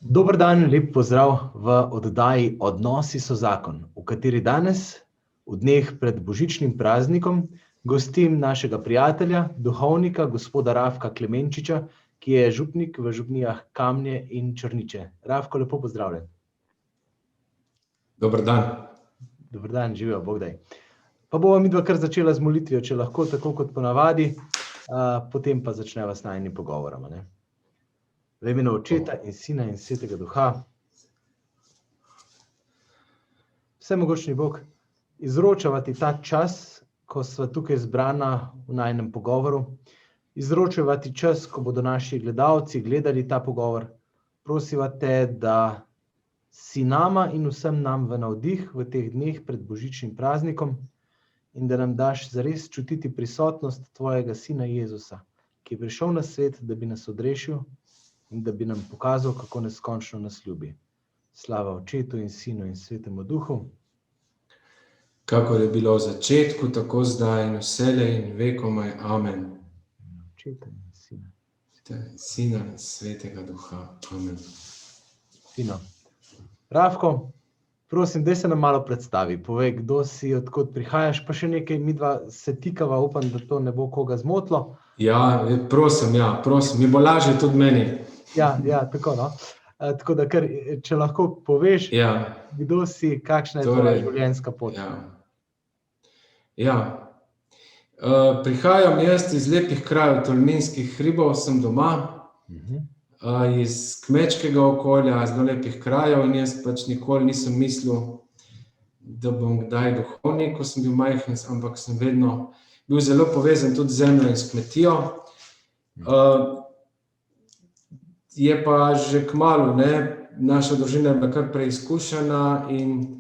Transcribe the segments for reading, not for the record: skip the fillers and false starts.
Dober dan, lep pozdrav v oddaji Odnosi so zakon, v kateri danes, v dneh pred božičnim praznikom, gostim našega prijatelja, duhovnika, gospoda Rafka Klemenčiča, ki je župnik v župnijah Kamnje in Črniče. Rafko, lepo pozdravljen. Dober dan. Dober dan, živijo, Bog daj. Pa bova midva kar začela z molitvijo, če lahko, tako kot ponavadi, potem pa začneva s najnim pogovorom, ne? V imenu Očeta in Sina in Svetega Duha. Vsemogočni Bog, izročava ti ta čas, ko sva tukaj zbrana v najinem pogovoru. Izročava ti čas, ko bodo naši gledalci gledali ta pogovor. Prosiva te, da si nama in vsem nam v navdih v teh dneh pred božičnim praznikom in da nam daš zares čutiti prisotnost tvojega Sina Jezusa, ki je prišel na svet, da bi nas odrešil in da bi nam pokazal, kako neskončno nas ljubi. Slava Očetu in Sinu in Svetemu Duhu. Kakor je bilo v začetku, tako zdaj in vselej in vekomaj. Amen. Očeta in Sina. Sina in Svetega Duha. Amen. Fino. Rafko, prosim, daj se nam malo predstavi. Povej, kdo si, odkot prihajaš, pa še nekaj, midva se tikava, upam, da to ne bo koga zmotilo. Ja, prosim, mi bo lažje tudi meni. Ja, tako, no. Tako da kar, če lahko poveš, kdo si, kakšna je tvoja življenjska pot. Prihajam jaz iz lepih krajev Tolminskih hribov, sem doma, iz kmečkega okolja, zelo lepih krajev in jaz pač nikoli nisem mislil, da bom kdaj duhovnik, ko sem bil majhen, ampak sem vedno bil zelo povezan tudi z zemljo in s kmetijo. Je pa že kmalu, naša družina je bila kar preizkušena in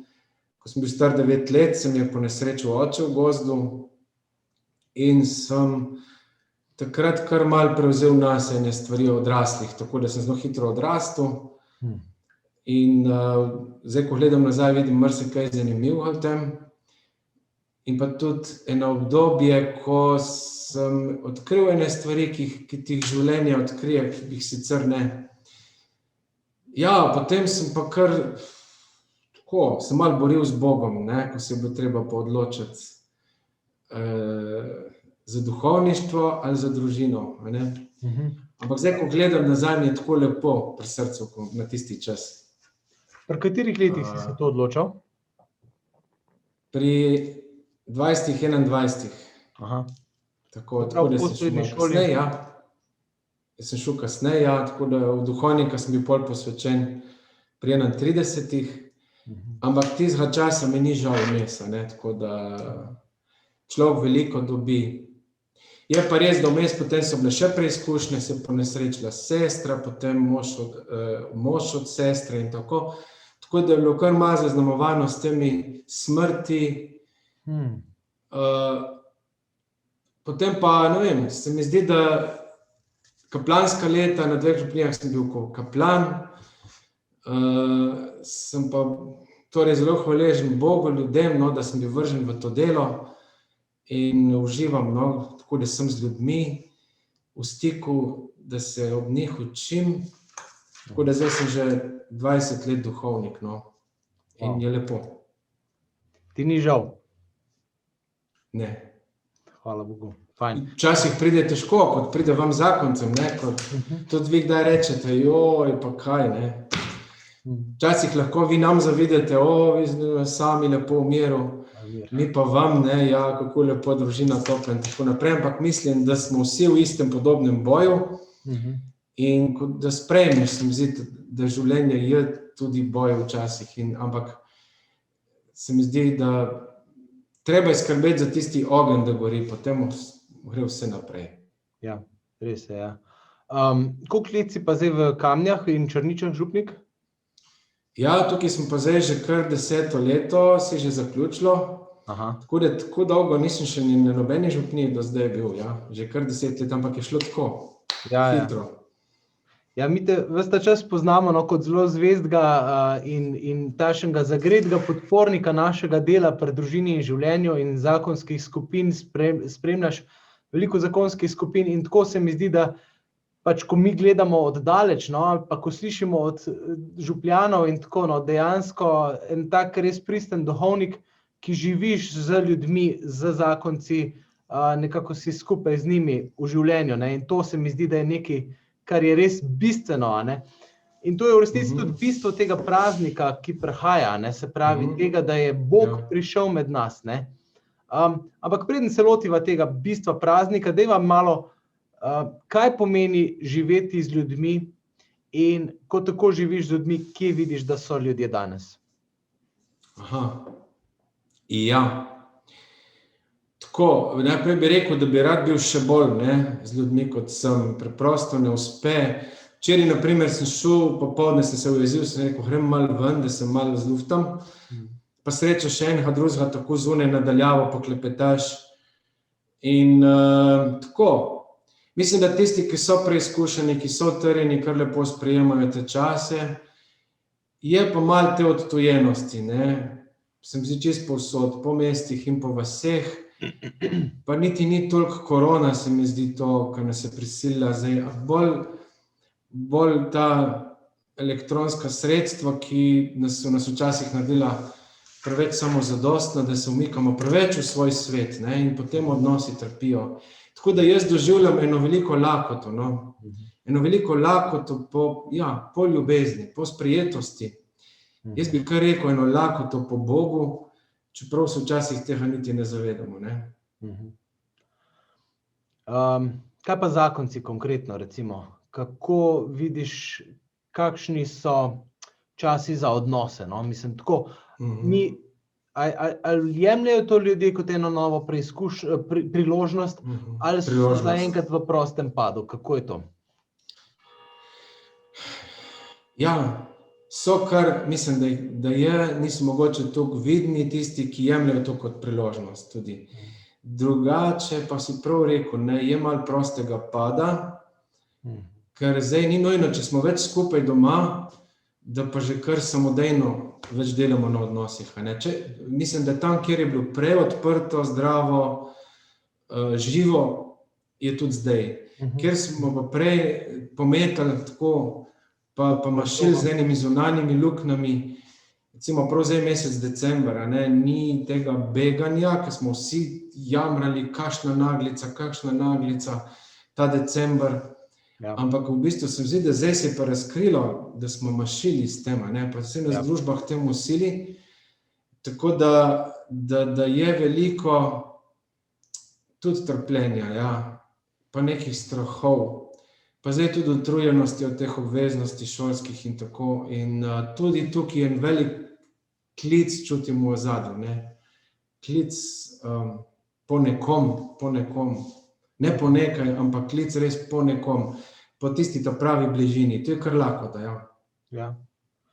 ko sem bil star 9 let, se mi je ponesrečil oče v gozdu in sem takrat kar malo prevzel nase ene stvari odraslih, tako da sem zelo hitro odrastel. In zdaj, ko gledam nazaj, vidim marsikaj zanimivega v tem. In pa tudi eno obdobje, ko sem odkril ene stvari, ki ti jih življenje odkrije, ki bi jih sicer ne. Potem sem pa kar tako, sem malo boril z Bogom, ko se je bilo treba pa odločiti za duhovništvo ali za družino, Ampak zdaj, ko gledam nazaj, mi je tako lepo pri srcu na tisti čas. Pri katerih letih si se to odločal? Pri 20, 21. Tako da sem šel kasneje, Jaz sem šel kasneje, tako da v duhovnika sem bil pol posvečen pri 31, ampak tistega časa mi ni žal vmes, tako da človek veliko dobi. Je pa res, da vmes potem so bile še preizkušnje, se je ponesrečila sestra, potem mož od sestre in tako. Tako da je bilo kar malo zaznamovano s temi smrti. Potem pa, ne vem, se mi zdi, da kaplanska leta, na 2 župnijah sem bil kot kaplan, sem pa torej zelo hvaležen Bogu, ljudem, da sem bil vržen v to delo in uživam, tako da sem z ljudmi v stiku, da se ob njih učim. Tako da zdaj sem že 20 let duhovnik, in je lepo. Ti ni žal? Ne. Hvala Bogu. Fajn. Včasih pride težko, kot pride vam zakoncem, kot tudi vi kdaj rečete, joj, pa kaj, Včasih lahko vi nam zavidate, vi sami lepo v miru, mi pa vam, kako lepo družina topla in tako naprej, ampak mislim, da smo vsi v istem podobnem boju in da sprejmeš, se mi zdi, da življenje je tudi boj včasih, ampak se mi zdi, da treba je skrbeti za tisti ogenj, da gori, potem gre vse naprej. Ja, res je, Koliko let si pa zdaj v Kamnjah in Črničah župnik? Tukaj sem pa zdaj že kar 10. leto, se je že zaključilo. Tako da tako dolgo nisem še na nobeni župniji do zdaj bil, že kar 10 let, ampak je šlo tako, hitro. Mi te ves ta čas poznamo, kot zelo zvestega in takšnega zagretega podpornika našega dela pri družini in življenju in zakonskih skupin, spremljaš veliko zakonskih skupin in tako se mi zdi, da pač ko mi gledamo oddaleč, no, ali pa ko slišimo od župljanov in tako, no, dejansko en tak res pristen duhovnik, ki živiš z ljudmi, z zakonci, nekako si skupaj z njimi v življenju, ne, in to se mi zdi, da je nekaj, kar je res bistveno, a ne. In to je v resnici tudi bistvo tega praznika, ki prihaja, ne, se pravi tega, da je Bog prišel med nas, ne. Ampak preden se lotiva tega bistva praznika, dajva malo, kaj pomeni živeti z ljudmi in ko tako živiš z ljudmi, kje vidiš, da so ljudje danes? Aha, ja. Tako, najprej bi rekel, da bi rad bil še bolj, ne, z ljudmi, kot sem. Preprosto ne uspe. Včeraj, na primer, sem šel, popoldne sem se ujezil, sem rekel, grem malo ven, da se malo zluftam. Pa sreča še enega drugega tako zunaj nadaljavo poklepetaš. In tako, mislim, da tisti, ki so preizkušeni, ki so utrjeni, kar lepo sprejemajo te čase, je pa malo te odtujenosti, ne. Sem si čisto povsod, po mestih in po vaseh, pa niti ni toliko korona, se mi zdi to, kar nas je prisilila zdaj, bolj ta elektronska sredstva, ki so nas včasih naredila preveč samozadostna, da se umikamo preveč v svoj svet, ne, in potem odnosi trpijo. Tako da jaz doživljam eno veliko lakoto, no. Eno veliko lakoto po ljubezni, po sprejetosti. Jaz bi kar rekel eno lakoto po Bogu, čeprav se včasih tega niti ne zavedamo, ne. Kaj pa zakonci konkretno, recimo? Kako vidiš, kakšni so časi za odnose, no? Mislim, tako, ali jemljejo to ljudje kot eno novo priložnost, ali so zaenkrat v prostem padu? Kako je to? Ja, so kar, mislim, da niso mogoče toliko vidni tisti, ki jemljajo to kot priložnost tudi. Drugače pa si prav rekel, ne, je malo prostega pada, ker zdaj ni nujno, če smo več skupaj doma, da pa že kar samodejno več delamo na odnosih, a ne. Mislim, da tam, kjer je bilo prej odprto, zdravo, živo, je tudi zdaj. Kjer smo pa prej pometali tako, pa mašili z enimi zunanjimi luknjami, recimo prav zdaj mesec december, a ne, ni tega beganja, ker smo vsi jamrali, kakšna naglica, ta december. Ampak v bistvu se mi zdi, da zdaj se je pa razkrilo, da smo mašili s tem, a ne, pa vse nas v družbah temu sili, tako da je veliko tudi trpljenja, ja, pa nekih strahov, pa zdaj tudi utrujenosti od teh obveznosti šolskih in tako, in tudi tukaj en velik klic čutim v ozadju, ne, klic po nekom, ne po nekaj, ampak klic res po nekom, po tisti ta pravi bližini, to je kar lakota, ja. Ja.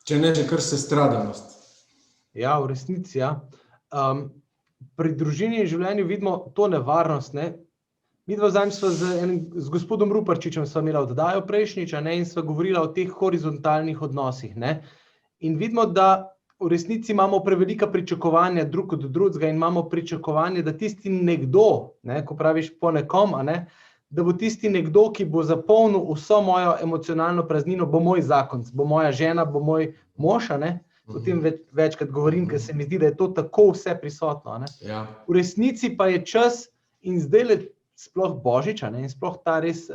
Če ne že kar sestradanost. Ja, v resnici, ja. Pri družini in življenju vidimo to nevarnost, ne. Midva zadnjič sva z gospodom Ruparčičem sva imela oddajo prejšnjič, a ne, in sva govorila o teh horizontalnih odnosih, ne. In vidimo, da v resnici imamo prevelika pričakovanja drug od drugega in imamo pričakovanje, da tisti nekdo, ne, ko praviš po nekom, a ne, da bo tisti nekdo, ki bo zapolnil vso mojo emocionalno praznino, bo moj zakonec, bo moja žena, bo moj mož, a ne. O tem večkrat govorim, ker se mi zdi, da je to tako vse prisotno, a ne. Ja. V resnici pa je čas in zdajle sploh Božič, a ne, in sploh ta res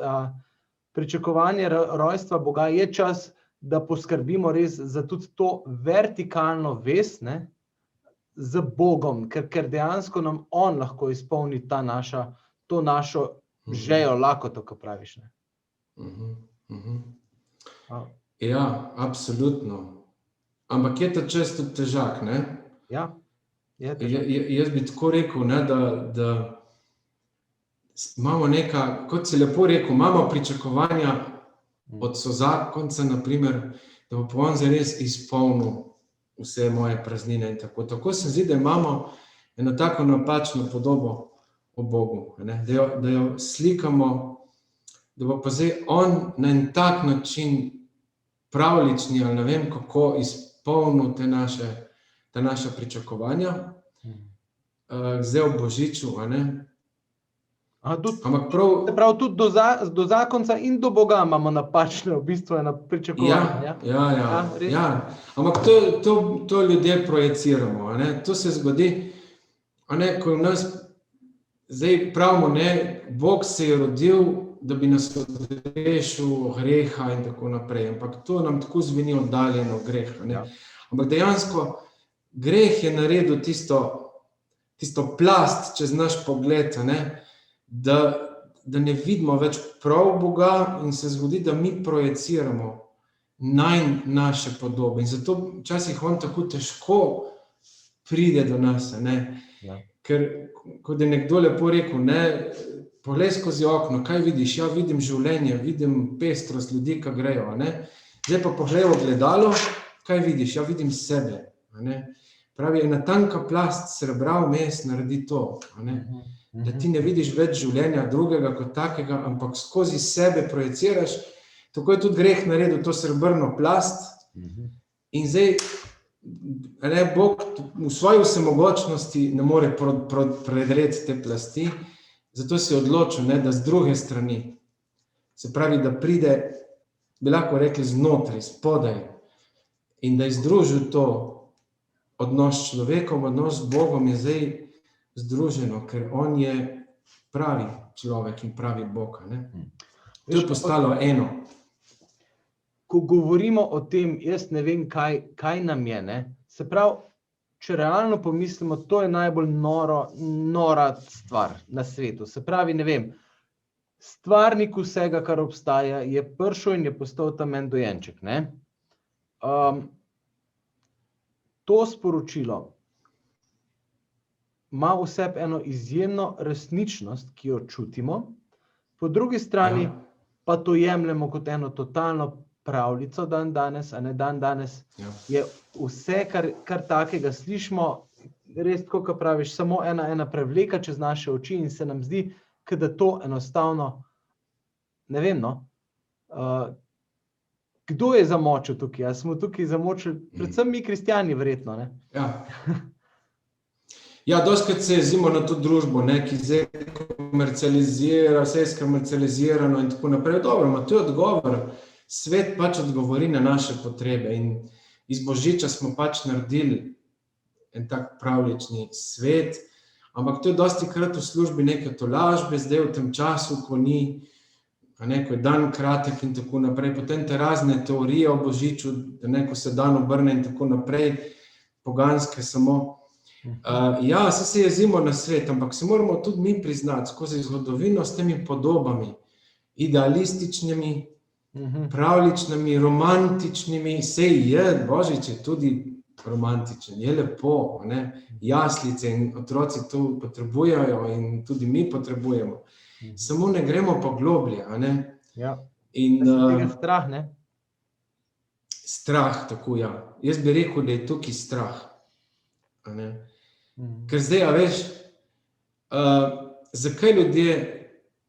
pričakovanje rojstva Boga, je čas, da poskrbimo res za tudi to vertikalno vez, ne, z Bogom, ker dejansko nam on lahko izpolni to našo žejo, lakoto, ko praviš, ne. Ja, absolutno. Ampak je ta čas tudi težak, ne? Ja, je težak. Jaz bi tako rekel, ne, da imamo neka, kot si lepo rekel, imamo pričakovanja od sozakonca, na primer, da bo on zdaj res izpolnil vse moje praznine in tako. Tako se zdi, da imamo eno tako napačno podobo o Bogu, ne? Da jo slikamo, da bo pa zdaj on na en tak način pravlični, ali ne vem kako, izpolnil ta naša pričakovanja, zdaj ob Božiču, a ne. Ampak prav, Se pravi, tudi do zakonca in do Boga imamo napačne, v bistvu ena pričakovanja. Res? Ampak to ljudje projeciramo, a ne? To se zgodi, a ne, ko v nas, zdaj pravimo, ne, Bog se je rodil, da bi nas odrešil greha in tako naprej, ampak to nam tako zveni oddaljeno greh, a ne? Ja. Ampak dejansko greh je naredil tisto plast čez naš pogled, a ne? Da ne vidimo več prav Boga in se zgodi, da mi projeciramo nanj naše podobe. In zato včasih on tako težko pride do nas, ne? Ja. Ker, kot je nekdo lepo rekel, ne, poglej skozi okno, kaj vidiš? Ja, vidim življenje, vidim pestrost ljudi, ki grejo, a ne? Zdaj pa poglej v ogledalo, kaj vidiš? Ja, vidim sebe, a ne? Pravi, ena tanka plast srebra vmes naredi to, a ne? Da ti ne vidiš več življenja drugega kot takega, ampak skozi sebe projeciraš. Tako je tudi greh naredil to srebrno plast. In zdaj, ne, Bog v svoji vsemogočnosti ne more predreti te plasti, zato se je odločil, ne, da z druge strani, se pravi, da pride, bi lahko rekli, znotraj, spodaj, in da je združil to odnos s človekom, odnos z Bogom je zdaj združeno, ker on je pravi človek in pravi Bog, ne? To je postalo eno. Ko govorimo o tem, jaz ne vem, kaj nam je, ne? Se pravi, če realno pomislimo, to je najbolj nora stvar na svetu. Se pravi, ne vem, stvarnik vsega, kar obstaja, je prišel in je postal tam en dojenček, ne? To sporočilo ima v sebi eno izjemno resničnost, ki jo čutimo, po drugi strani pa to jemljemo kot eno totalno pravljico danes, a ne danes je vse, kar takega slišimo, res tako, kot praviš, samo ena prevleka čez naše oči in se nam zdi, kot da to enostavno, ne vem, no, kdo je zamočil tukaj? A smo tukaj zamočili, predvsem mi kristjani verjetno, ne? Ja, dostikrat se jezimo na to družbo, ne, ki zdaj komercializira, vse je skomercializirano in tako naprej. Dobro, ma to je odgovor. Svet pač odgovori na naše potrebe in iz Božiča smo pač naredili en tak pravljični svet, ampak to je dostikrat v službi neke tolažbe, zdaj v tem času, ko ni, a ne, ko je dan kratek in tako naprej, potem te razne teorije o Božiču, da ne, ko se dan obrne in tako naprej, poganske samo. Ja, se jezimo na svet, ampak se moramo tudi mi priznati skozi zgodovino s temi podobami, idealističnimi, pravljičnimi, romantičnimi, sej je, Božič je tudi romantičen, je lepo, ne, jaslice in otroci to potrebujejo in tudi mi potrebujemo. Samo ne gremo pa globlje, a ne. Ja, in tega strah, ne? Strah, tako, ja. Jaz bi rekel, da je tukaj strah, a ne. Ker zdaj, a veš, zakaj ljudje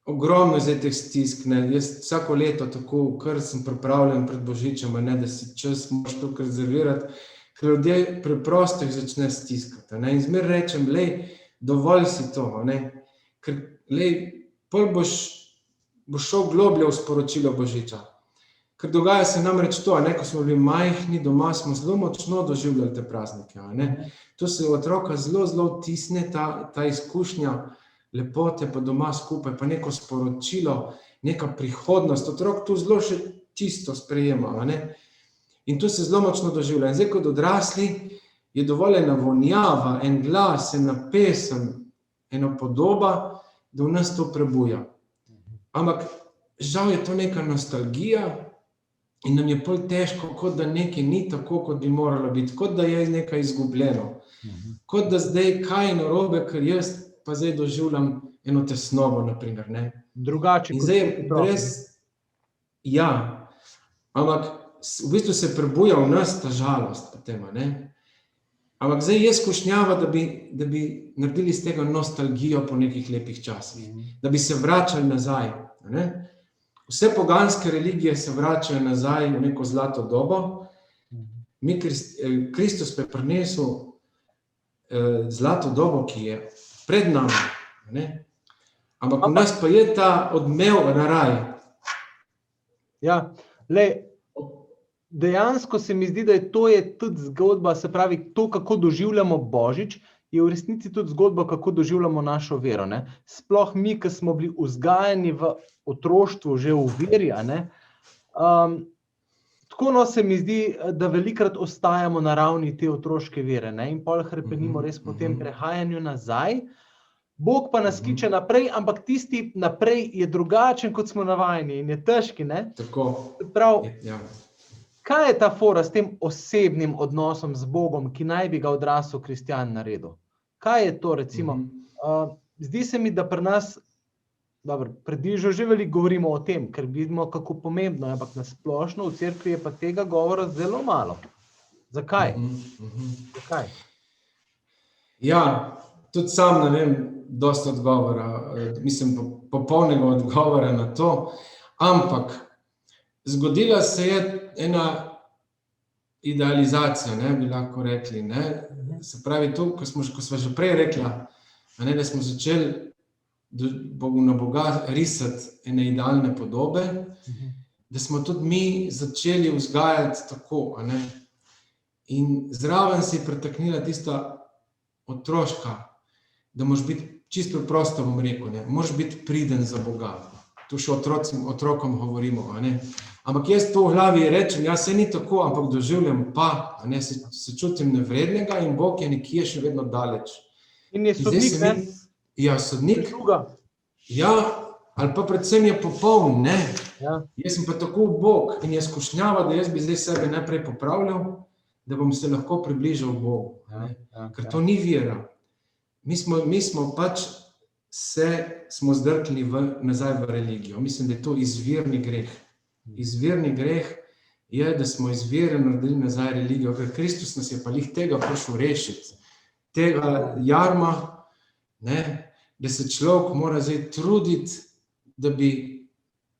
ogromno zdaj teh stisk, ne, jaz vsako leto tako, kar sem pripravljen pred Božičem, ne, da si čas moraš tukaj rezervirati, ker ljudje preprosto jih začne stiskati, ne, in zmer rečem, lej, dovolj si to, ne, ker, lej, pol boš šel globlje v sporočilo Božiča. Ker dogaja se namreč to, ne, ko smo bili majhni, doma smo zelo močno doživljali te praznike, a ne. To se otroka zelo vtisne, ta izkušnja lepote pa doma skupaj, pa neko sporočilo, neka prihodnost, otrok to zelo še čisto sprejema, a ne. In to se zelo močno doživlja. In zdaj, kot odrasli, je dovolj ena vonjava, en glas, ena pesem, ena podoba, da v nas to prebuja. Ampak žal je to neka nostalgija in nam je pol težko, kot da nekaj ni tako, kot bi moralo biti, kot da je nekaj izgubljeno. Kot da zdaj, kaj je narobe, ker jaz pa zdaj doživljam eno tesnobo, na primer, ne. Drugače in zdaj brez, ja, ampak v bistvu se prebuja v nas ta žalost potem, a ne. Ampak zdaj je skušnjava, da bi naredili iz tega nostalgijo po nekih lepih časih, da bi se vračali nazaj, a ne. Vse poganske religije se vračajo nazaj v neko zlato dobo. Kristus pa je prinesel zlato dobo, ki je pred nami, a ne. Ampak v nas pa je ta odmev na raj. Ja, dejansko se mi zdi, da to je tudi zgodba, se pravi, to, kako doživljamo Božič, je v resnici tudi zgodba, kako doživljamo našo vero. Ne? Sploh mi, ki smo bili vzgajani v otroštvu, že v veri. Tako se mi zdi, da velikrat ostajamo na ravni te otroške vere, ne? In pol hrepenimo res po tem prehajanju nazaj. Bog pa nas kliče naprej, ampak tisti naprej je drugačen, kot smo navajeni in je težki. Ne? Tako. Prav, Ja. kaj je ta fora s tem osebnim odnosom z Bogom, ki naj bi ga odrasel kristjan naredil? Kaj je to, recimo? Zdi se mi, da pri nas, predižo že veliko govorimo o tem, ker vidimo, kako pomembno je, ampak na splošno v cerkvi je pa tega govora zelo malo. Zakaj? Zakaj? Ja, tudi sam ne vem dosti odgovora, mislim popolnega odgovora na to, ampak zgodila se je ena idealizacija, ne, bi lahko rekli. Ne. Se pravi, to, ko sva že prej rekla, ne, da smo začeli na Boga risati ene idealne podobe, da smo tudi mi začeli vzgajati tako. Ne. In zraven si pretaknila tista otroška, da moraš biti, čisto preprosto bom rekel, ne, moraš biti priden za Boga. Tu še otrokom govorimo. Ne. Ampak jaz to v glavi rečem, ja, se ni tako, ampak doživljam pa, ne, se čutim nevrednega in Bog je nekje še vedno daleč. In je sodnik, ne? Ja, sodnik. Druga. Ja, ali pa predvsem je popoln, ne. Ja. Jaz sem pa tako Bog in je skušnjava, da jaz bi zdaj sebe najprej popravljal, da bom se lahko približal Bogu. Ker to ni vera. Mi smo pač smo zdrkli nazaj v religijo. Mislim, da je to izvirni greh. Izvirni greh je, da smo iz vere naredili nazaj religijo, ker Kristus nas je pa lih tega prišel rešiti. Tega jarma, ne, da se človek mora zdaj truditi, da bi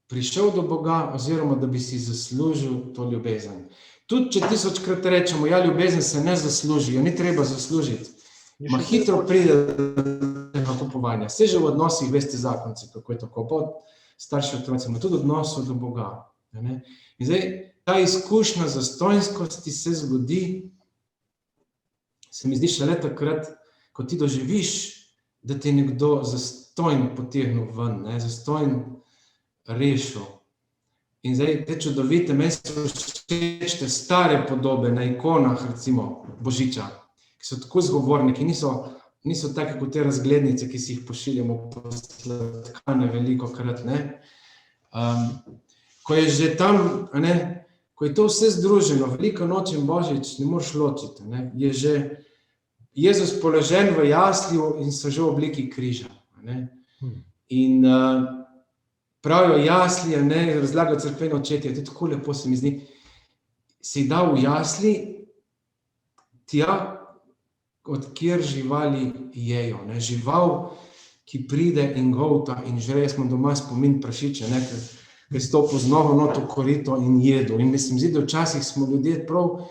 prišel do Boga oziroma da bi si zaslužil to ljubezen. Tudi če 1000-krat rečemo, ja, ljubezen se ne zasluži, jo ni treba zaslužiti. Ma hitro pride do kupovanja. Vse že v odnosih, veste zakonci, kako je tako, pa starši otroci, ima tudi odnosov do Boga. Ne? In zdaj, ta izkušnja zastojnskosti se zgodi, se mi zdi šele takrat, ko ti doživiš, da te nekdo zastojn potegnil ven, ne? Zastojn rešil. In zdaj, te čudovite, meni so všeč te stare podobe na ikonah, recimo Božiča, ki so tako zgovorni, ki niso take kot te razglednice, ki si jih pošiljamo po sladkane velikokrat, ne. Ko je že tam, ne, ko je to vse združeno, Velika noč in Božič, ne moreš ločiti, ne, je že Jezus položen v jaslju in so že v obliki križa, ne. In pravijo jasli, ne, razlagajo cerkveni očetje, tudi tako lepo se mi zdi, si dal v jasli tja, od kjer živali jejo, ne, žival, ki pride in golta in žre, smo doma spomin prašiče, ne, ker je stopil z novo noto korito in jedu. In mislim, zdi, da včasih smo ljudje prav,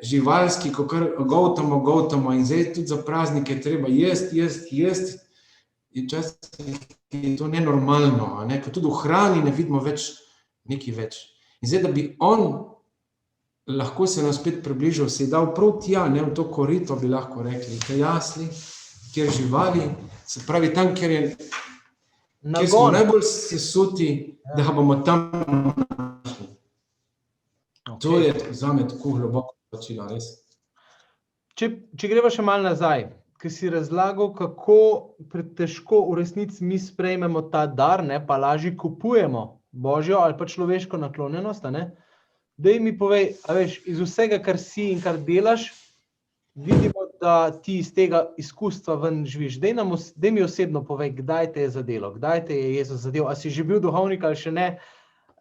živalski, ko kar goltamo in zdaj tudi za praznike treba jesti, in včasih je to nenormalno, ne, ko tudi v hrani ne vidimo nekaj več. In zdaj, da bi on lahko se nam spet približal, se je dal prav tja, ne, v to korito, bi lahko rekli, te jasli, kjer živali, se pravi tam, kjer smo najbolj sesuti, da ga bomo tam našli. To je zame tako globoko plačilo, res. Če greva še malo nazaj, ki si razlagal, kako težko v resnici mi sprejmemo ta dar, ne, pa lažje kupujemo božjo ali pa človeško naklonjenost, ne. Daj mi povej, a veš, iz vsega, kar si in kar delaš, vidimo, da ti iz tega izkustva ven živiš. Daj mi osebno povej, kdaj te je zadelo, kdaj te je Jezus zadel, a si že bil duhovnik ali še ne,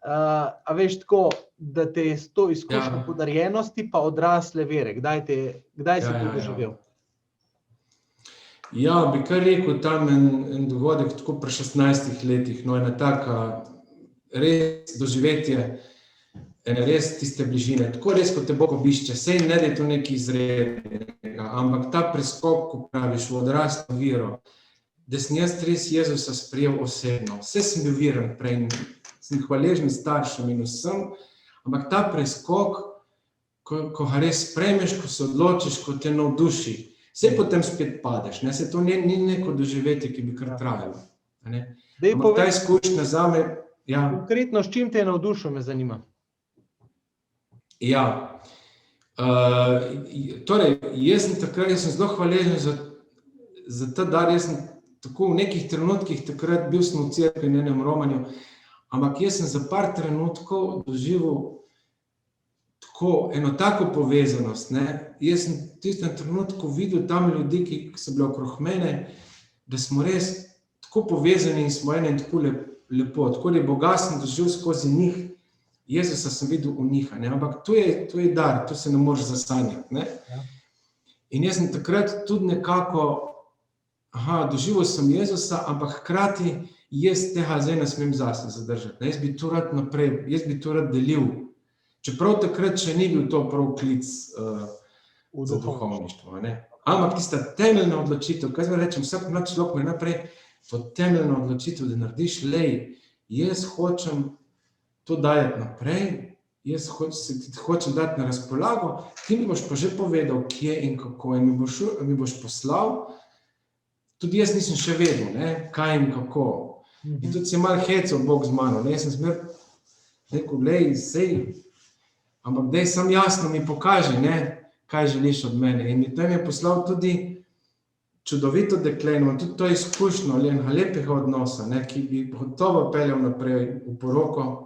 a veš tako, da te je to izkušnja podarjenosti pa odrasle vere, kdaj si to doživel? Ja, bi kar rekel tam en dogodek, tako pri 16 letih, no, ena taka res doživetje, res tiste bližine, tako res, ko te Bog obišče, sej ne da je to nekaj izrednega, ampak ta preskok, ko praviš, v odraslo vero, da sem jaz res Jezusa sprejel osebno. Vse sem bil veren prej, sem hvaležen staršem in vsem, ampak ta preskok, ko ga res sprejmeš, ko se odločiš, ko te navduši, vse potem spet padeš, ne? Se to ni neko doživetje, ki bi kar trajalo. Ne? Ampak ta izkušnja zame, ja. Konkretno, s čim te je navdušil, me zanima. Ja, torej, jaz sem zelo hvaležen za ta dar, jaz sem tako v nekih trenutkih takrat bil sem v cerkvi na enem romanju, ampak jaz sem za par trenutkov doživel tako, eno tako povezanost, ne. Jaz sem v tistem trenutku videl tam ljudi, ki so bili okrog mene, da smo res tako povezani in smo enem tako lepo, tako da Boga sem doživel skozi njih, Jezusa sem videl v njih, ne, ampak to je dar, to se ne moreš zasanjati, ne. Ja. In jaz sem takrat tudi nekako, doživel sem Jezusa, ampak hkrati jaz tega zdaj ne smem zase zadržati, ne, jaz bi to rad naprej, jaz bi to rad delil, čeprav takrat še ni bil to prav klic za duhovništvo, ne. Ampak tista temeljna odločitev, kaj zdaj rečem, vsak mlad človek ima naprej to temeljno odločitev, da narediš, jaz hočem to dajati naprej, jaz hočem dati na razpolago, ti mi boš pa že povedal, kje in kako, in mi boš poslal, tudi jaz nisem še vedel, ne, kaj in kako. In tudi se je malo hecal Bog z mano, ne, jaz sem smer rekel, sej, ampak daj sam jasno mi pokaži, ne, kaj želiš od mene. In mi tam je poslal tudi čudovito dekle, in tudi to izkušnjo, enega lepega odnosa, ne, ki bi gotovo peljal naprej v poroko.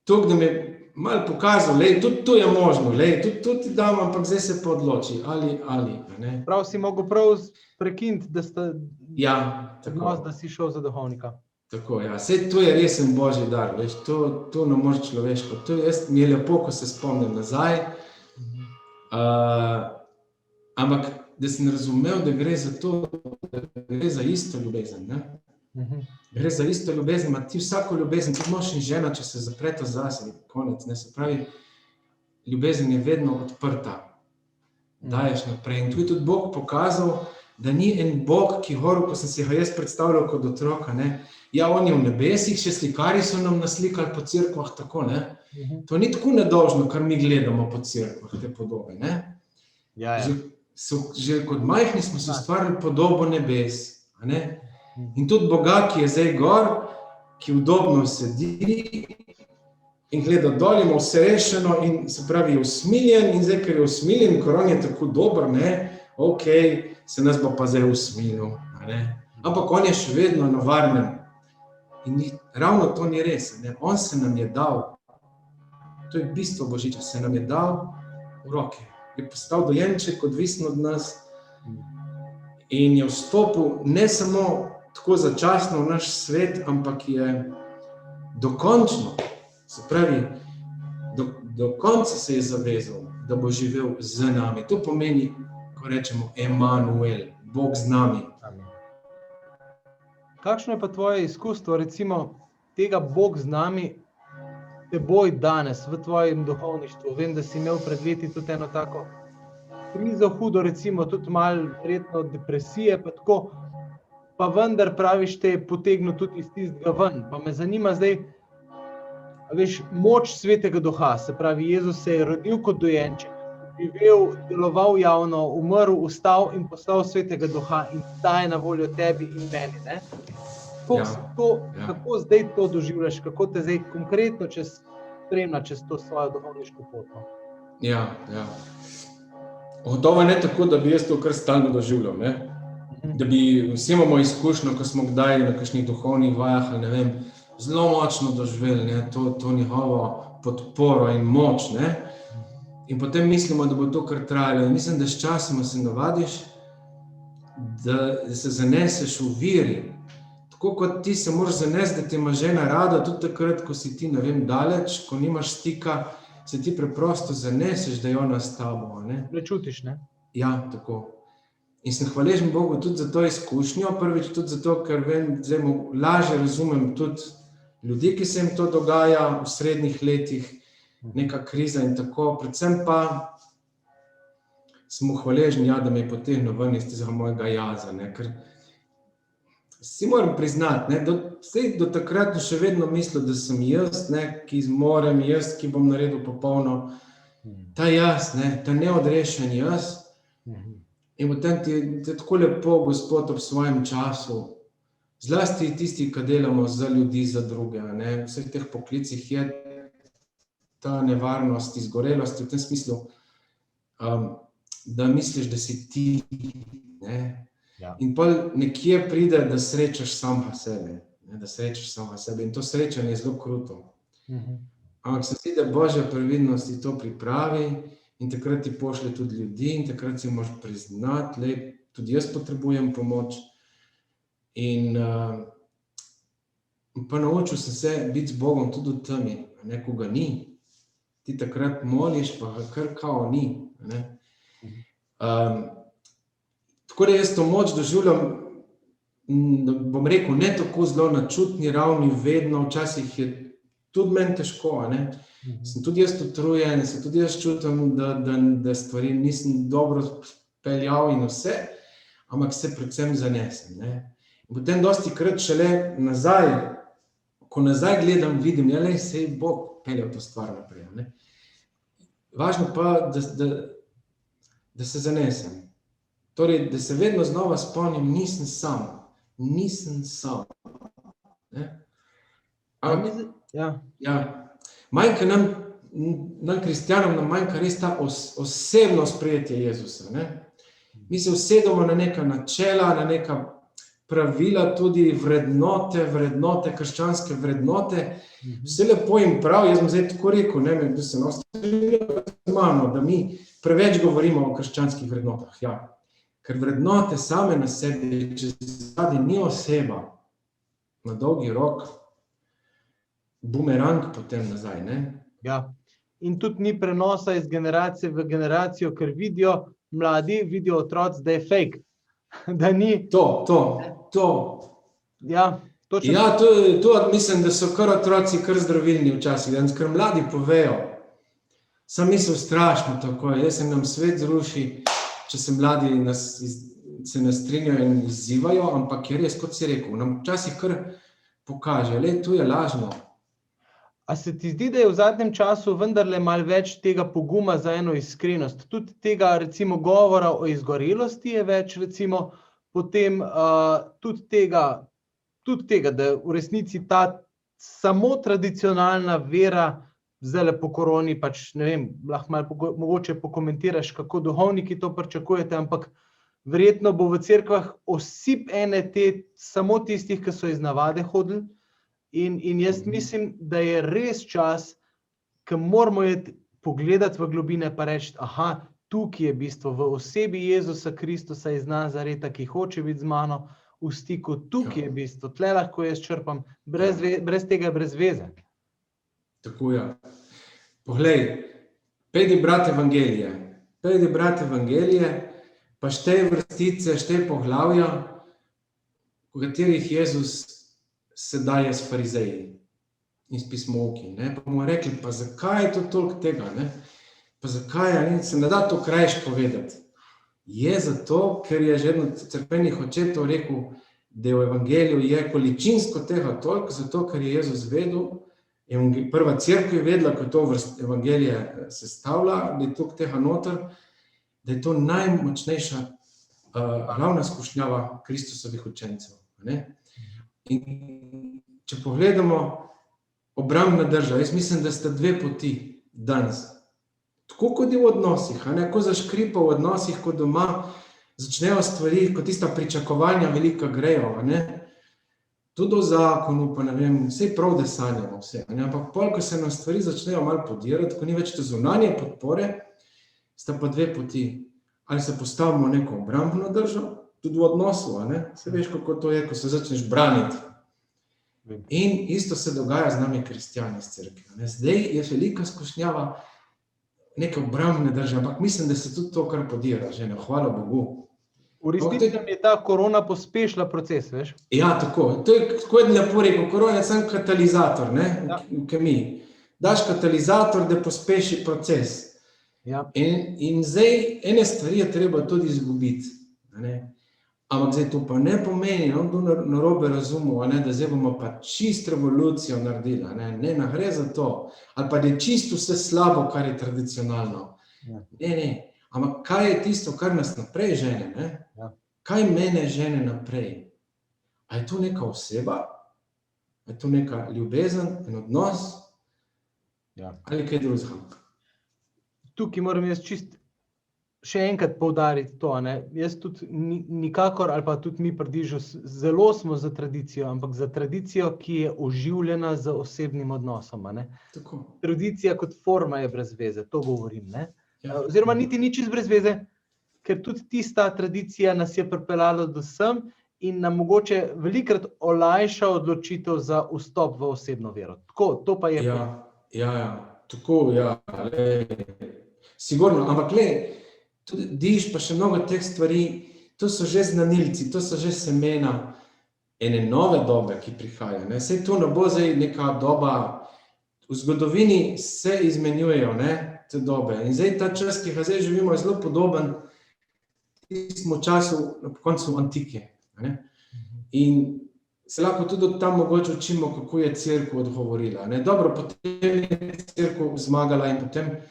Tuk, da mi je malo pokazal, tudi to je možno, tudi to ti dam, ampak zdaj se pa odloči, ali, ne. Prav si mogel prav prekiniti, da tako. Da si šel za duhovnika. Tako, ja. Sej to je resen Božji dar, veš, to ne moreš človeško. To mi je lepo, ko se spomnim nazaj, ampak da sem razumel, da gre za to, da gre za isto ljubezen, ne. Gre za isto ljubezen, ima ti vsako ljubezen, tudi mož in žena, če se zapreta zase, konec, ne, se pravi, ljubezen je vedno odprta, daješ naprej. In tu je tudi Bog pokazal, da ni en Bog, ki horil, ko sem si ga jaz predstavljal kot otroka, ne, on je v nebesih, še slikarji so nam naslikali po cerkvah tako, ne, to ni tako nedolžno, kar mi gledamo po cerkvah, te podobe, ne. Že kot majhni smo se ustvarili podobo nebes, a ne. In tudi Boga, ki je zdaj gor, ki udobno sedi in gleda dol, ima vse rešeno in se pravi je usmiljen in zdaj, ker je usmiljen, ker on je tako dober, ne, se nas bo pa zdaj usmilil, a ne. Ampak on je še vedno na varnem in ravno to ni res, ne, on se nam je dal, to je bistvo Božiča, se nam je dal v roke, je postal dojenček, odvisen od nas in je vstopil ne samo tako začasno v naš svet, ampak je dokončno, se pravi, do konca se je zavezal, da bo živel z nami. To pomeni, ko rečemo Emanuel, Bog z nami. Kakšno je pa tvoje izkustvo, recimo, tega Bog z nami, teboj danes v tvojem duhovništvu? Vem, da si imel pred leti tudi eno tako krizo hudo, recimo, tudi malo verjetno depresije, pa tako, pa vendar praviš, te je potegnil tudi iz tistega ven. Pa me zanima zdaj, veš, moč Svetega Duha, se pravi, Jezus se je rodil kot dojenček, živel, deloval javno, umrl, vstal in poslal Svetega Duha in ta je na voljo tebi in meni, ne? Kako zdaj to doživljaš, kako te zdaj konkretno spremlja čez to svojo duhovniško pot? Ja. Gotovo ne tako, da bi jaz to kar stalno doživljal, ne? Da bi vsi imamo izkušnjo, ko smo kdaj na kakšnih duhovnih vajah, ne vem, zelo močno doživeli, ne, to njegovo podporo in moč, ne. In potem mislimo, da bo to kar trajalo. In mislim, da s časoma se navadiš, da se zaneseš v viri. Tako kot ti se moraš zanesti, da te ima žena rada, tudi takrat, ko si ti, ne vem, daleč, ko nimaš stika, se ti preprosto zaneseš, da je ona s tabo, ne. Prečutiš, ne? Ja, tako. In sem hvaležen Bogu tudi za to izkušnjo, prvič tudi zato, ker vem, zdaj lažje razumem tudi ljudi, ki se jim to dogaja v srednjih letih, neka kriza in tako, predvsem pa sem mu hvaležen, da me je potegnil ven iz tega mojega jaza, ne, ker si moram priznati, ne, do takrat še vedno mislil, da sem jaz, ne, ki zmorem, jaz, ki bom naredil popolno, ta jaz, ne, ta neodrešen jaz. In potem ti je tako lepo Gospod ob svojem času, zlasti tisti, ki delamo za ljudi, za druge, ne, v vseh teh poklicih je ta nevarnost, izgorelost v tem smislu, da misliš, da si ti, ne. Ja. In pa nekje pride, da srečaš samega sebe, ne, da srečaš samega sebe. In to srečanje je zelo kruto. Ampak se zdi, da Božja previdnost ti to pripravi in takrat ti pošlje tudi ljudi in takrat si moraš priznati, lej, tudi jaz potrebujem pomoč. In pa naučil sem se biti z Bogom tudi v temi, ne, ko ga ni. Ti takrat moliš, pa ga kar kao ni, ne. Tako da jaz to moč doživljam, bom rekel, ne tako zelo na čutni ravni vedno, včasih je tudi meni težko, ne. Sem tudi jaz utrujen, se tudi jaz čutim, da stvari nisem dobro peljal in vse, ampak se predvsem zanesem, ne. In potem dostikrat šele nazaj, ko nazaj gledam, vidim, ja, lej, sej Bog peljal to stvar naprej, ne. Važno pa, da se zanesem. Torej, da se vedno znova spomnim, nisem sam. Ne? Ja. Manjka nam kristjanom, nam manjka res ta osebno sprejetje Jezusa. Ne? Mi se usedemo na neka načela, na neka pravila, tudi vrednote, krščanske vrednote. Vse lepo in prav, jaz bom zdaj tako rekel, ne, da se da mi preveč govorimo o krščanskih vrednotah. Ja. Ker vrednote same na sebi, če zadnji ni oseba, na dolgi rok, bumerang potem nazaj, ne? Ja. In tudi ni prenosa iz generacije v generacijo, ker mladi vidijo otroci, da je fake. Da ni... To. Ja, točno. Ja, to mislim, da so kar otroci kar zdravilni včasih, ker mladi povejo. Sam mislim strašno tako, jaz se nam svet zruši, če se mladi se ne strinjajo in izzivajo, ampak je res, kot si rekel, nam včasih kar pokaže, le, tu je lažno. A se ti zdi, da je v zadnjem času vendarle malo več tega poguma za eno iskrenost? Tudi tega, recimo, govora o izgorelosti je več, recimo, potem tudi tega, da v resnici ta samo tradicionalna vera, zdaj po koroni, pač ne vem, lahko malo mogoče pokomentiraš, kako duhovniki to pričakujete, ampak verjetno bo v cerkvah osip ene samo tistih, ki so iz navade hodili. In jaz mislim, da je res čas, ki moramo pogledati v globine pa reči, aha, tukaj je bistvo, v osebi Jezusa Kristusa iz Nazareta, ki hoče biti z mano v stiku, tukaj je bistvo, tle lahko jaz črpam, brez tega je brez veze. Tako je. Poglej, pejdi brat Evangelije, pa štej vrstice, štej poglavja, v katerih Jezus se daje s farizeji in s pismovki. Pa bomo rekli, pa zakaj je to toliko tega? Ne? Pa zakaj se ne da to krajš povedati? Je zato, ker je že eden od cerkvenih očetov rekel, da je v Evangeliju je količinsko tega toliko, zato ker je Jezus vedel, prva cerkev je vedela, ko to Evangelije sestavlja, da je toliko tega noter, da je to najmočnejša glavna skušnjava Kristusovih učencev. Ne? In če pogledamo obrambna drža, jaz mislim, da sta dve poti danes. Tako kot je v odnosih, ko zaškripa v odnosih, ko doma začnejo stvari, ko tista pričakovanja velika grejo, tudi o zakonu, pa ne vem, vse je prav, da sanjamo vse, ampak pol, ko se nam stvari začnejo malo podirati, ko ni več te zunanje podpore, sta pa dve poti. Ali se postavimo neko obrambno držo, tudi v odnosu, se veš, kako to je, ko se začneš braniti. In isto se dogaja z nami kristjani iz cerkve. Zdaj je velika skušnjava neke obrambne drže, ampak mislim, da se tudi to kar podira, že hvala Bogu. V resnici nam je ta korona pospešila proces, veš? Ja, tako. To je tako lepo rekel, korona je samo katalizator, v kemiji. Daš katalizator, da pospeši proces. Ja. In zdaj ene stvari je treba tudi izgubiti. Ampak zdaj to pa ne pomeni, kdo narobe razumel, da zdaj bomo pa čist revolucijo naredili, ne gre za to. Ali pa da je čisto vse slabo, kar je tradicionalno. Ne. Ampak kaj je tisto, kar nas naprej žene, ne? Ja. Kaj mene žene naprej? A je to neka oseba? A je to neka ljubezen, en odnos? Ja. Ali kaj drugega? Tukaj moram jaz še enkrat poudariti to, Jaz tudi nikakor, ali pa tudi mi pri Dižu, zelo smo za tradicijo, ampak za tradicijo, ki je oživljena z osebnim odnosom, Tako. Tradicija kot forma je brez veze, to govorim, Ja. Oziroma niti ni čisto brez veze, ker tudi tista tradicija nas je pripeljala do sem in nam mogoče velikokrat olajša odločitev za vstop v osebno vero. Tako, to pa je. Tako, sigurno, ampak tudi Diž pa še mnogo teh stvari, to so že znanilci, to so že semena ene nove dobe, ki prihaja. Saj to ne bo zdaj neka doba, v zgodovini se izmenjujejo, te dobe. In zdaj ta čas, ki ga zdaj živimo, je zelo podoben tistemu času na koncu antike. In se lahko tudi od tam mogoče učimo, kako je cerkev odgovorila. Dobro, potem je cerkev zmagala in potem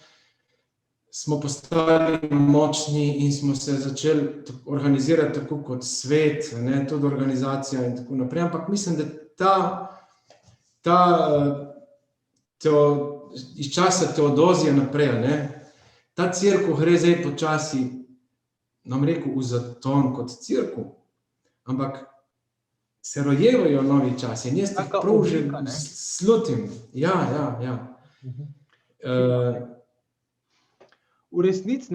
smo postali močni in smo se začeli organizirati tako kot svet, tudi organizacija in tako naprej. Ampak mislim, da iz časa Teodozija naprej, ta cerkev gre zdaj počasi, nam rekel, v zaton kot cerkev, ampak se rojevajo novi časi in jaz jih prav že slutim. Ja. V resnici,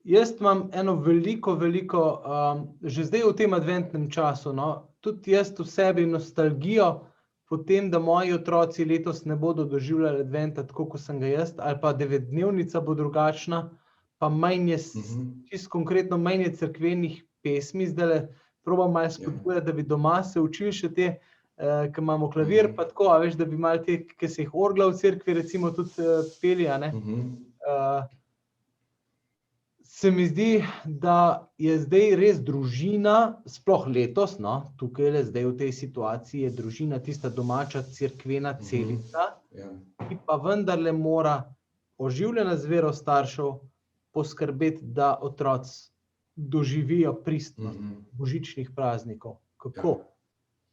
jaz imam eno veliko, že zdaj v tem adventnem času, tudi jaz v sebi nostalgijo po tem, da moji otroci letos ne bodo doživljali adventa tako, kot sem ga jaz, ali pa 9-dnevnica bo drugačna, pa manj je, čisto konkretno, manj je cerkvenih pesmi, zdajle probam malo spodbujati, da bi doma se učili še te, ki imamo klavir, pa tako, a veš, da bi malo te, ki se jih orgla v cerkvi, recimo tudi peli, Se mi zdi, da je zdaj res družina, sploh letos, tukaj zdaj v tej situaciji je družina tista domača cerkvena celica, ki pa vendarle mora oživljena z vero staršev poskrbeti, da otroci doživijo pristnost božičnih praznikov. Kako?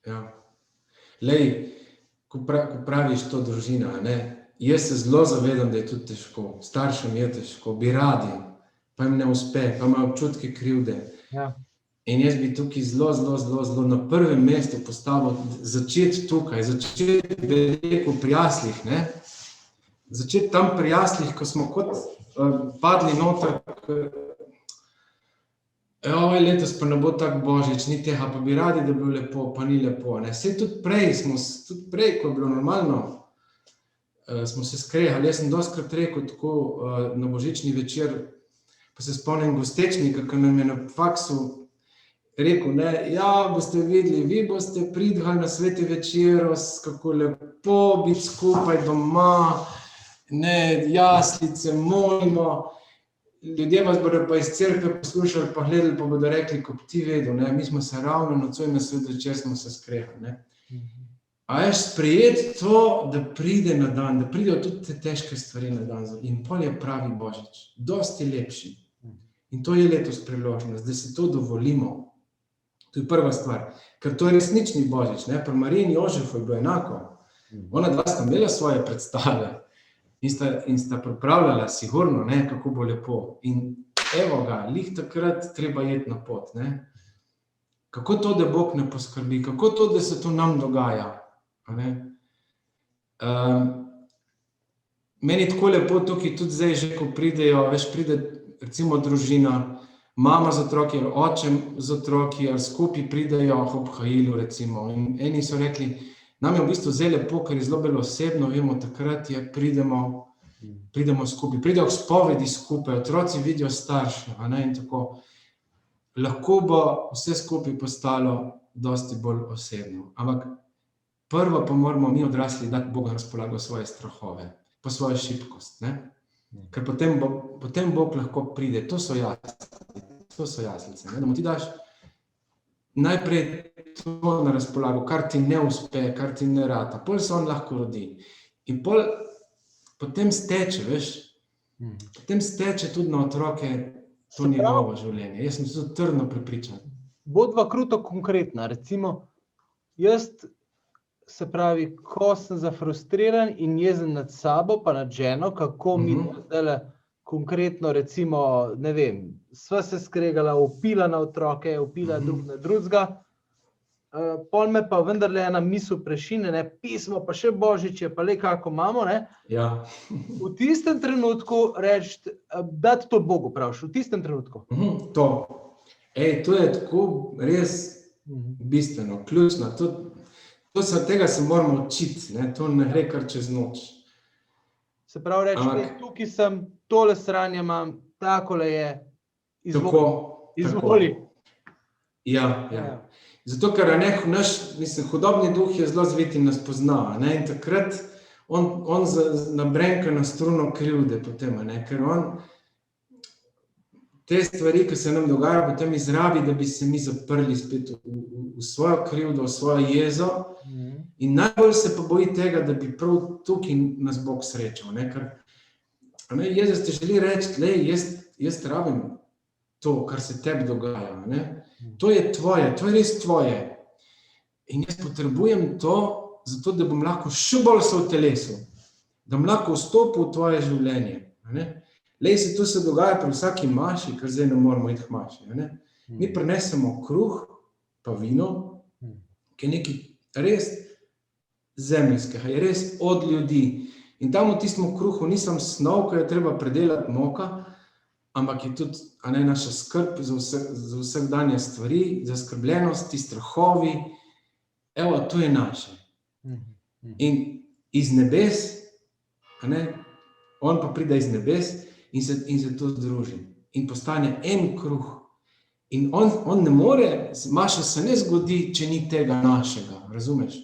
Ja. Ko praviš to družina, jaz se zelo zavedam, da je tudi težko, staršem je težko, bi radi, pa jim ne uspe, pa imajo občutke krivde. Ja. In jaz bi tukaj zelo na prvem mestu postavil začeti tukaj, bi rekel pri jaslih, Začeti tam pri jaslih, ko smo kot padli noter, letos pa ne bo tak božič, ni tega, pa bi radi, da bi bilo lepo, pa ni lepo. Saj tudi prej, ko je bilo normalno, smo se skrehali. Jaz sem dostikrat rekel tako na božični večer, pa se spomnim gostečnika, ki nam je na faksu rekel, boste videli, vi boste pridgali na sveti večer, kako lepo biti skupaj doma, jaslice, molimo. Ljudje vas bodo pa iz cerkve poslušali, pa gledali, pa bodo rekli, ko bi ti vedel, mi smo se ravno nocoj na sveti večer smo se skrehali. A veš, sprejeti to, da pride na dan, da pridejo tudi te težke stvari na dan in pol je pravi božič, dosti lepši. In to je letos priložnost, da si to dovolimo. To je prva stvar, ker to je resnični božič, pri Mariji in Jožefu je bilo enako. Ona dva sta imela svoje predstave in sta pripravljala sigurno, kako bo lepo. In evo ga, lih takrat treba iti na pot. Kako to, da Bog ne poskrbi, kako to, da se to nam dogaja. Meni tako lepo tukaj tudi zdaj že, ko pridejo, pride recimo družina, mama z otroki, oče z otroki, ali skupaj pridejo ob hajilu recimo. In eni so rekli, nam je v bistvu zdaj lepo, ker je zelo bolj osebno, vemo, takrat pridemo skupaj, pridejo k spovedi skupaj, otroci vidijo starše, in tako. Lahko bo vse skupaj postalo dosti bolj osebno. Ampak prvo pa moramo mi odrasli dati Bogu na razpolago svoje strahove, pa svojo šibkost, Ker potem Bog lahko pride, to so jaslice, da mu ti daš najprej to na razpolago, kar ti ne uspe, kar ti ne rata, pol se on lahko rodi. In potem steče, veš, potem steče tudi na otroke to njegovo življenje. Jaz sem se trdno prepričan. Bodva kruto konkretna, recimo, jaz, se pravi, ko sem zafrustriran in jezen nad sabo, pa nad ženo, kako mi zdajle konkretno, recimo, ne vem, sva se skregala, vpila na otroke, vpila drug na drugega, pol me pa vendarle ena misel prešine, ne, pismo, pa še Božič je, pa le kako imamo, ne. Ja. V tistem trenutku reči, dati to Bogu praviš, v tistem trenutku. To. To je tako res bistveno, ključno. Tega se moramo učiti, ne? To ne gre kar čez noč. Se pravi reči, tukaj sem, tole sranje imam, takole je, izvoli. Ja. Zato, ker naš hudobni duh je zelo zvit in nas pozna, ne? In takrat on nabrenka na struno krivde potem, ne? Ker on te stvari, ki se nam dogajajo, potem izrabi, da bi se mi zaprli spet v svojo krivdo, v svojo jezo. In najbolj se pa boji tega, da bi prav tukaj nas Bog srečal. Ker Jezus ti želi reči, jaz rabim to, kar se tebi dogaja. Ne? To je tvoje, to je res tvoje. In jaz potrebujem to, zato da bom lahko še bolj se utelesil, da bom lahko vstopil v tvoje življenje. Ne? Se to se dogaja pri vsaki maši, ker zdaj ne moramo iti k maši. Ne? Mi prinesemo kruh, pa vino, ki je nekaj res zemljskega, je res od ljudi. In tam v tistem kruhu ni samo snov, ki jo treba predelati moka, ampak je tudi naša skrb za vsakdanje stvari, zaskrbljenosti, strahovi. Evo, to je naše. In iz nebes, on pa pride iz nebes, in se to združi. In postane en kruh. In on ne more, maša se ne zgodi, če ni tega našega, razumeš?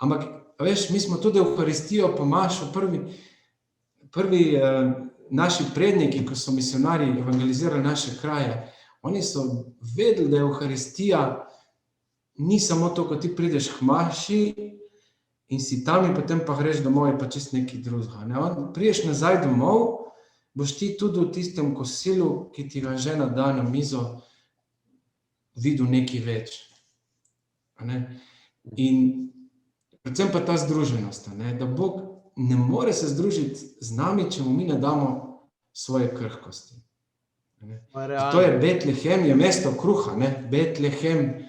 Ampak, veš, mi smo tudi Evharistijo pa mašo, prvi naši predniki, ko so misionarji evangelizirali naše kraje, oni so vedeli, da Evharistija ni samo to, ko ti prideš k maši, in si tam in potem pa greš domov in pa čisto nekaj drugega. Priješ nazaj domov, boš ti tudi v tistem kosilu, ki ti ga žena da na mizo, videl nekaj več. In predvsem pa ta združenost, da Bog ne more se združiti z nami, če mu mi ne damo svoje krhkosti. To je Betlehem, je mesto kruha, Betlehem.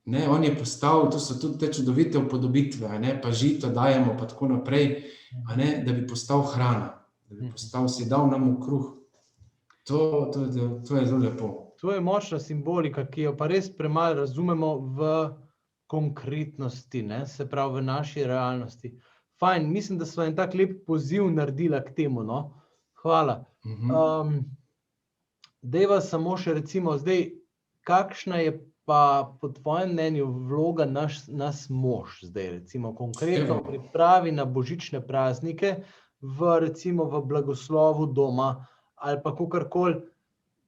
On je postavil, to so tudi te čudovite upodobitve, pa žito dajemo, pa tako naprej, da bi postal hrana, da bi postal, si dal nam v kruh. To je zelo lepo. To je močna simbolika, ki jo pa res premalo razumemo v konkretnosti, se pravi v naši realnosti. Fajn, mislim, da smo en tak lep poziv naredila k temu, no. Hvala. Dejva samo še recimo zdaj, kakšna je pa po tvojem mnenju vloga nas mož zdaj, recimo konkretno pripravi na božične praznike, recimo v blagoslovu doma ali pa kakorkoli,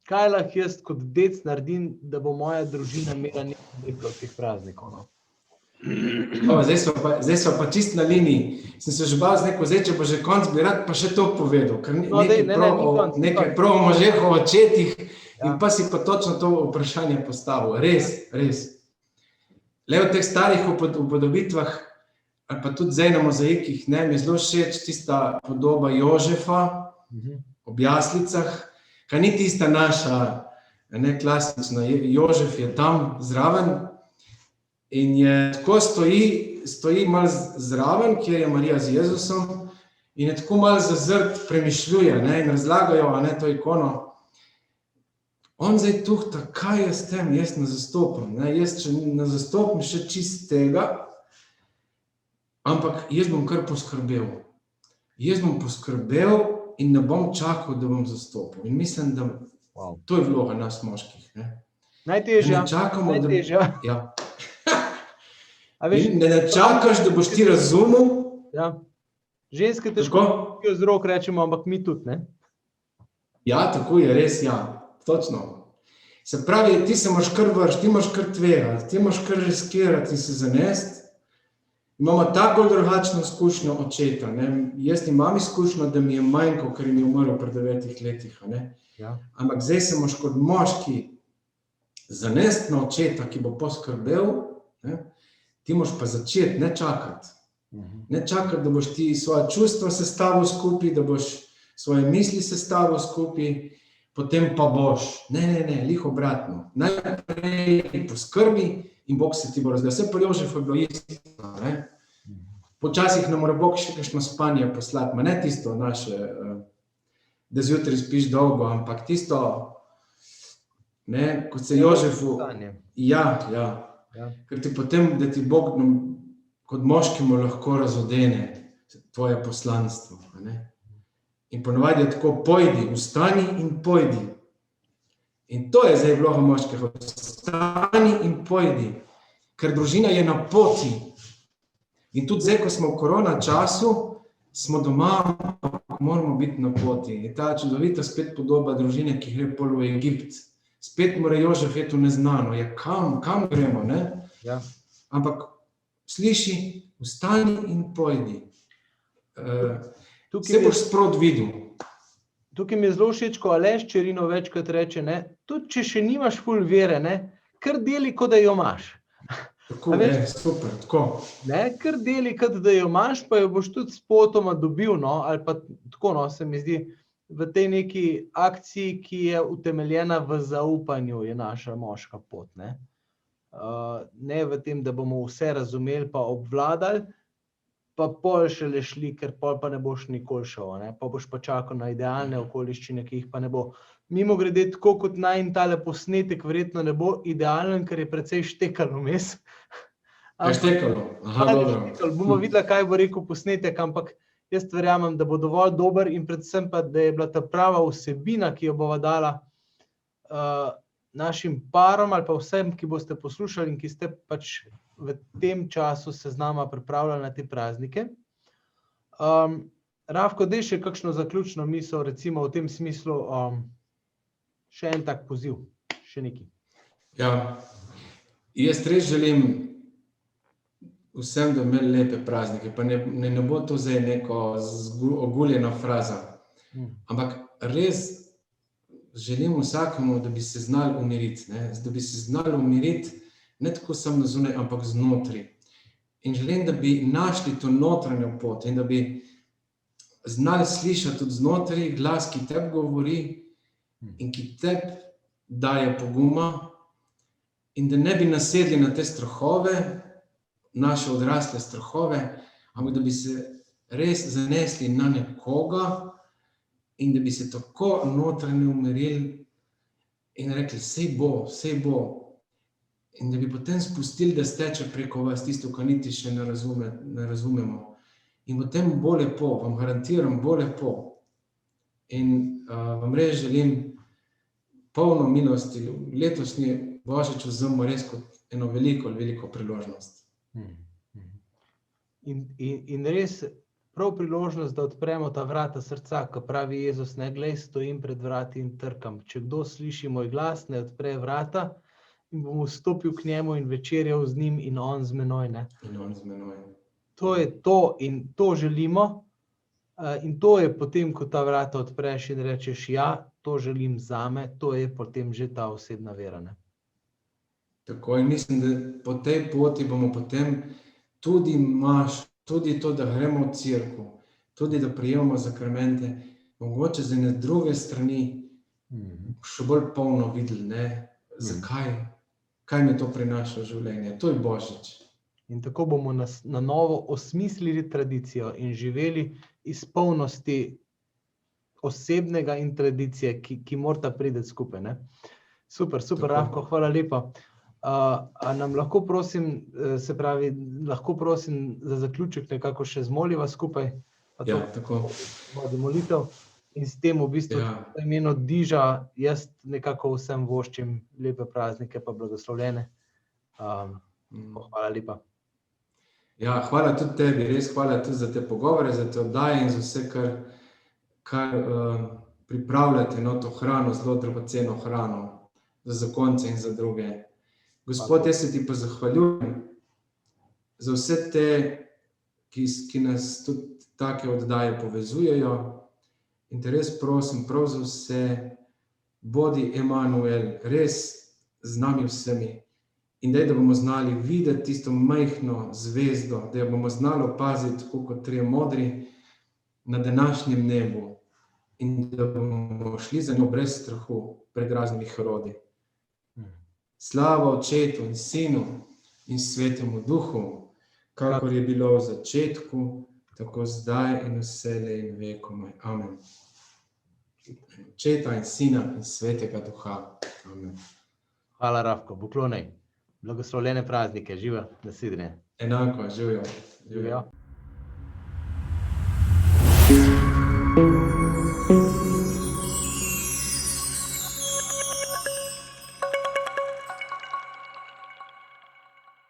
kaj lahko jaz kot dec naredim, da bo moja družina imela nekaj od teh praznikov? Zdaj so pa čist na liniji. Sem se že bal z neko, zdaj, če bo že konc, bi rad pa še to povedal, ker nekaj prav o možeh, o očetih, in pa si pa točno to vprašanje postavil. Res. Le v teh starih upodobitvah, ali pa tudi zdaj na mozaikih, mi je zelo všeč tista podoba Jožefa ob jaslicah, kaj ni tista naša, klasična. Jožef je tam zraven in je tako stoji malo zraven, kjer je Marija z Jezusom, in je tako malo zazrt premišljuje in razlagajo to ikono. On zdaj tuhta, kaj jaz tem, jaz ne zastopam, jaz če ne zastopam še čist tega, ampak jaz bom kar poskrbel. Jaz bom poskrbel in ne bom čakal, da bom zastopil. In mislim, da to je vloga nas moških. Najtežja. Ja. Ne čakaš, da boš ti razumel. Ja. Ženske težko z rok rečemo, ampak mi tudi, ne? Ja, tako je, res, ja. Točno. Se pravi, ti se moraš kar vršiti, ti moraš kar tvegati, ti moraš kar riskirati in se zanesti. Imamo tako drugačno izkušnjo očeta. Ne? Jaz imam izkušnjo, da mi je manjko, ker mi je umrl pred 9 letih. Ne? Ja. Ampak zdaj se moraš kot moški zanesti na očeta, ki bo poskrbel, ne? Ti moraš pa začeti, ne čakati. Ne čakati, da boš ti svoje čustva sestavil skupaj, da boš svoje misli sestavil skupaj, potem pa boš. Ne, lih obratno. Najprej poskrbi in Bog se ti bo razdel. Vse pri Jožefu je bilo isto. Počasih nam mora Bog še kakšno spanje poslati, ma ne tisto naše, da zjutraj spiš dolgo, ampak tisto, ne, kot se Jožefu... Ja. Ker ti potem, da ti Bog kot moškemu lahko razodene tvoje poslanstvo. Ne? In ponovadi je tako, pojdi, vstani in pojdi. In to je zdaj vloga moškega, vstani in pojdi, ker družina je na poti. In tudi zdaj, ko smo v korona času, smo doma, moramo biti na poti. Je ta čudovita spet podoba družine, ki gre pol v Egipt. Spet mora Jožef iti v neznano. Ja, kam gremo, ne? Ja. Ampak sliši, vstani in pojdi. Se boš sprot videl. Tukaj mi je zelo všeč, ko Aleš Čerino večkrat reče, ne, tudi če še nimaš ful vere, ne, kar deli, kot da jo imaš. Tako je, super, tako. Ne, kar deli, kot da jo imaš, pa jo boš tudi spotoma dobil, no, ali pa tako, no, se mi zdi, v tej neki akciji, ki je utemeljena v zaupanju, je naša moška pot, ne. Ne v tem, da bomo vse razumeli pa obvladali, pa pol šele šli, ker pol pa ne boš nikoli šel, ne? Pa boš pa čakal na idealne okoliščine, ki jih pa ne bo. Mimogrede, tako kot najin tale posnetek verjetno ne bo idealen, ker je precej štekalo vmes. Je štekalo? Aha, dobro. Bomo videla, kaj bo rekel posnetek, ampak jaz verjamem, da bo dovolj dober in predvsem pa, da je bila ta prava vsebina, ki jo bova dala našim parom ali pa vsem, ki boste poslušali in ki ste pač v tem času se z nama pripravljali na te praznike. Rafko, daj še kakšno zaključno misel, recimo v tem smislu, še en tak poziv, še nekaj. Ja, jaz res želim vsem, da imeli lepe praznike, pa ne bo to zdaj neko oguljena fraza, ampak res želim vsakemu, da bi se znali umiriti, ne? Da bi se znali umiriti, ne tako samo na zunaj, ampak znotri. In želim, da bi našli to notranjo pot in da bi znali slišati tudi znotri glas, ki tebi govori in ki tebi daje poguma in da ne bi nasedli na te strahove, naše odrasle strahove, ampak da bi se res zanesli na nekoga in da bi se tako notranje umirili in rekli, sej bo. In da bi potem spustili, da steče preko vas tisto, kar niti še ne razumemo. In potem bo lepo, vam garantiram, bo lepo. In vam res želim polno milosti. Letosni Božič vzemimo res kot eno veliko priložnost. In res prav priložnost, da odpremo ta vrata srca, ko pravi Jezus, ne, glej, stojim pred vrati in trkam. Če kdo sliši moj glas, ne odpre vrata, in bom vstopil k njemu in večerjal z njim in on z menoj, ne. In on z menoj. To je to in to želimo in to je potem, ko ta vrata odpreš in rečeš, ja, to želim zame, to je potem že ta osebna vera, ne. Tako in mislim, da po tej poti bomo potem tudi to, da gremo v cerkev, tudi da prijemamo zakramente, mogoče z ene druge strani še bolj polno videli, ne, zakaj, kaj mi to prinaša v življenje. To je Božič. In tako bomo na novo osmislili tradicijo in živeli iz polnosti osebnega in tradicije, ki morata priti skupaj, ne. Super, Rafko, hvala lepa. A nam lahko prosim, se pravi, lahko prosim za zaključek nekako še zmoliva skupaj? Ja, tako. Vodi molitev. In s tem v bistvu v imenu Diža jaz nekako vsem voščim lepe praznike pa blagoslovljene. Hvala lepa. Ja, hvala tudi tebi, res hvala tudi za te pogovore, za te oddaje in za vse, kar pripravljate, no, to hrano, zelo dragoceno hrano za zakonce in za druge. Gospod, jaz se ti pa zahvaljujem za vse te, ki nas tudi take oddaje povezujejo, in te res prosim prav za vse, bodi Emanuel, res z nami vsemi, in da bomo znali videti tisto majhno zvezdo, da jo bomo znali opaziti, tako kot trije modri, na današnjem nebu, in da bomo šli za njo brez strahu pred raznimi herodi. Slava Očetu in Sinu in Svetemu Duhu, kakor je bilo v začetku, tako zdaj in vselej in vekomaj. Amen. Očeta in Sina in Svetega Duha. Amen. Hvala, Rafko, poklonej. Blagoslovljene praznike, živa, nasvidenje. Enako, živijo. Živijo.